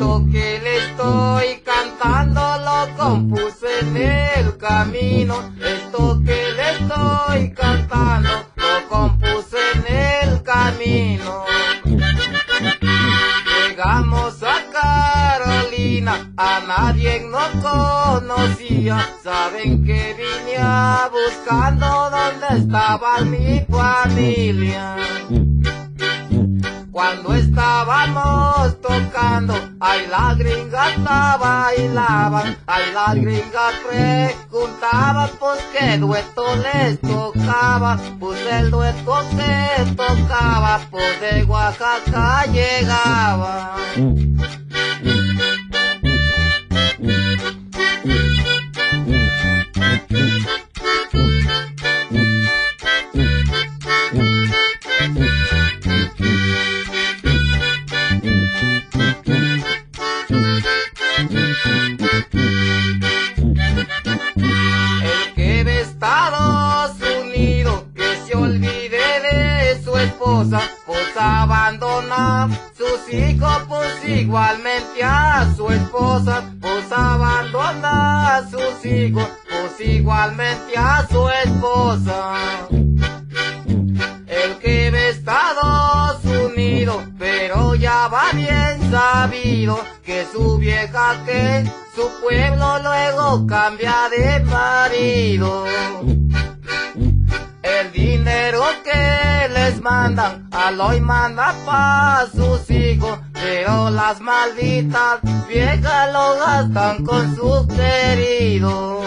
Esto que le estoy cantando lo compuse en el camino. Esto que le estoy cantando lo compuse en el camino. Llegamos a Carolina, a nadie nos conocía. Saben que vine buscando dónde estaba mi familia. Cuando estábamos tocando, ay, las gringas bailaban, ay, las gringas preguntaban pues qué dueto les tocaba, pues el dueto que tocaba, pues de Oaxaca llegaba. El que ve Estados Unidos, que se olvide de su esposa, pues abandona sus hijos, pues igualmente a su esposa, pues abandona a sus hijos, pues igualmente a su esposa. El que ve Estados Unidos, pero ya va bien sabido que su vieja que su pueblo luego cambia de marido. El dinero que les mandan, a lo y manda pa' sus hijos, pero las malditas viejas lo gastan con sus queridos.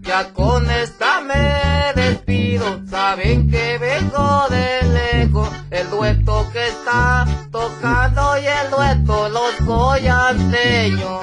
Ya con esta me despido, saben que vengo de lejos, el dueto que está tocando y el dueto los coyanteños.